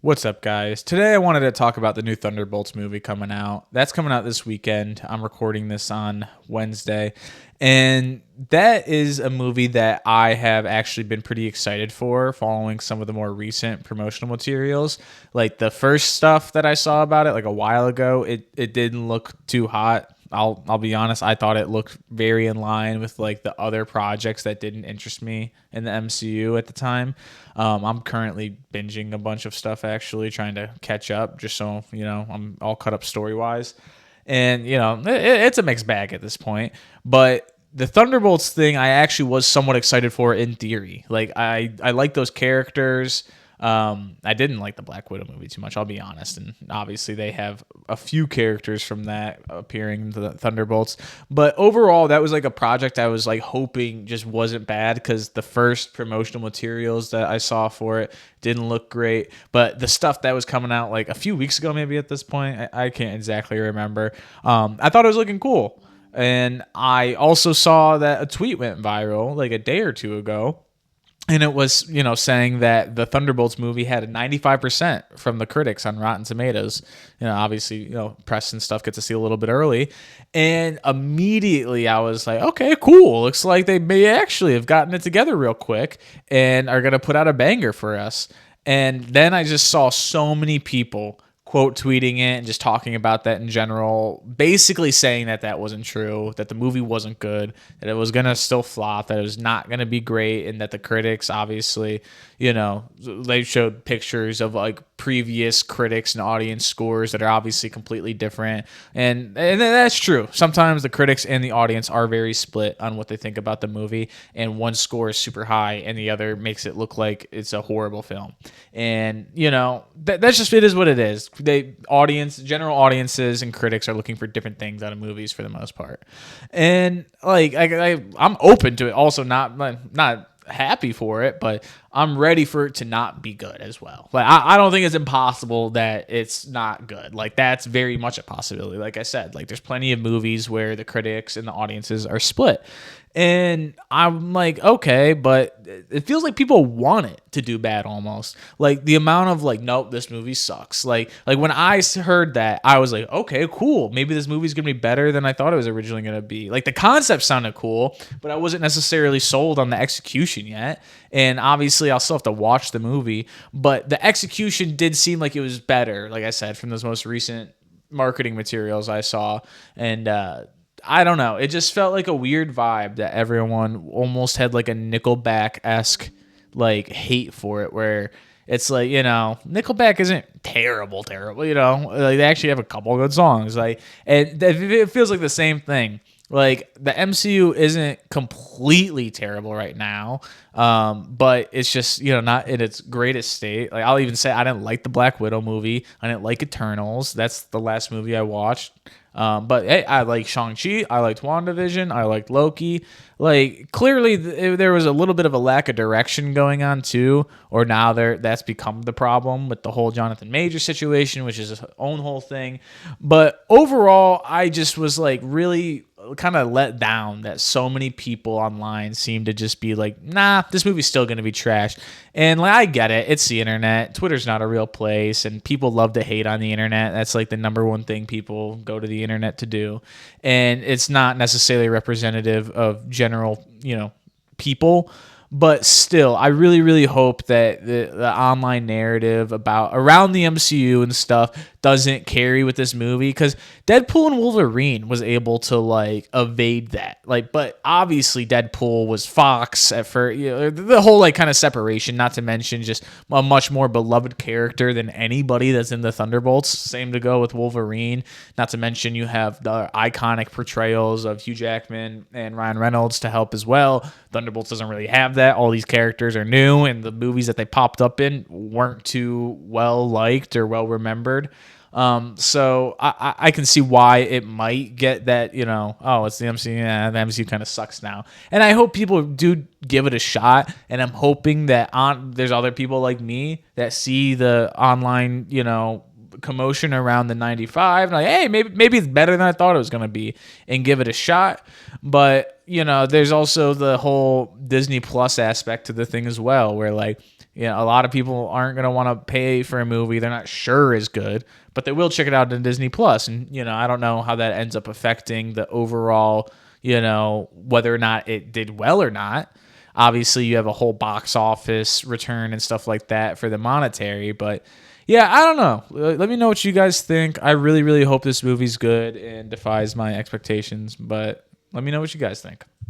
What's up, guys? Today I wanted to talk about the new Thunderbolts movie coming out. That's coming out this weekend. I'm recording this on Wednesday. And that is a movie that I have actually been pretty excited for, following some of the more recent promotional materials. Like the first stuff that I saw about it like a while ago, it didn't look too hot. I'll be honest, I thought it looked very in line with like the other projects that didn't interest me in the MCU at the time. I'm currently binging a bunch of stuff actually, trying to catch up, just so I'm all caught up story wise. And it's a mixed bag at this point. But the Thunderbolts thing, I actually was somewhat excited for in theory. Like I like those characters. I didn't like the Black Widow movie too much, I'll be honest. And obviously, they have a few characters from that appearing in the Thunderbolts. But overall, that was like a project I was like hoping just wasn't bad because the first promotional materials that I saw for it didn't look great. But the stuff that was coming out like a few weeks ago, maybe at this point, I can't exactly remember. I thought it was looking cool. And I also saw that a tweet went viral like a day or two ago, and it was, saying that the Thunderbolts movie had a 95% from the critics on Rotten Tomatoes. Obviously, press and stuff get to see a little bit early. And immediately I was like, okay, cool. Looks like they may actually have gotten it together real quick and are going to put out a banger for us. And then I just saw so many people quote tweeting it and just talking about that in general, basically saying that that wasn't true, that the movie wasn't good, that it was going to still flop, that it was not going to be great, and that the critics obviously, they showed pictures of like previous critics and audience scores that are obviously completely different. And that's true. Sometimes the critics and the audience are very split on what they think about the movie, and one score is super high and the other makes it look like it's a horrible film. And, that's just, it is what it is. General audiences and critics are looking for different things out of movies for the most part. And like, I'm open to it. Also not happy for it, but I'm ready for it to not be good as well. Like I don't think it's impossible that it's not good. Like that's very much a possibility. Like I said, like there's plenty of movies where the critics and the audiences are split. And I'm like, okay, but it feels like people want it to do bad almost. Like the amount of like, nope, this movie sucks. Like when I heard that, I was like, okay, cool. Maybe this movie's gonna be better than I thought it was originally gonna be. Like the concept sounded cool, but I wasn't necessarily sold on the execution yet. And obviously, I'll still have to watch the movie, but the execution did seem like it was better. Like I said, from those most recent marketing materials I saw, and I don't know. It just felt like a weird vibe that everyone almost had like a Nickelback-esque like hate for it, where it's like, Nickelback isn't terrible, like they actually have a couple good songs, like, and it feels like the same thing. Like the MCU isn't completely terrible right now, but it's just not in its greatest state. Like I'll even say I didn't like the Black Widow movie. I didn't like Eternals. That's the last movie I watched. But hey, I like Shang-Chi. I liked WandaVision. I liked Loki. Like clearly there was a little bit of a lack of direction going on too, or now that's become the problem with the whole Jonathan Major situation, which is his own whole thing. But overall, I just was like really kind of let down that so many people online seem to just be like, nah, this movie's still going to be trash. And like, I get it. It's the internet. Twitter's not a real place, and people love to hate on the internet. That's like the number one thing people go to the internet to do. And it's not necessarily representative of general, people. But still, I really, really hope that the online narrative around the MCU and stuff doesn't carry with this movie, because Deadpool and Wolverine was able to like evade that. Like, but obviously Deadpool was Fox at first. The whole like kind of separation. Not to mention just a much more beloved character than anybody that's in the Thunderbolts. Same to go with Wolverine. Not to mention you have the iconic portrayals of Hugh Jackman and Ryan Reynolds to help as well. Thunderbolts doesn't really have that. All these characters are new, and the movies that they popped up in weren't too well liked or well remembered. So I can see why it might get that, oh, it's the MCU. Yeah, the MCU kind of sucks now. And I hope people do give it a shot. And I'm hoping that there's other people like me that see the online, commotion around the 95, like, hey, maybe it's better than I thought it was going to be, and give it a shot. But there's also the whole Disney Plus aspect to the thing as well, where like You know, a lot of people aren't going to want to pay for a movie they're not sure is good, but they will check it out on Disney Plus. And, you know, I don't know how that ends up affecting the overall, you know, whether or not it did well or not. Obviously, you have a whole box office return and stuff like that for the monetary, but yeah, I don't know. Let me know what you guys think. I really, really hope this movie's good and defies my expectations, but let me know what you guys think.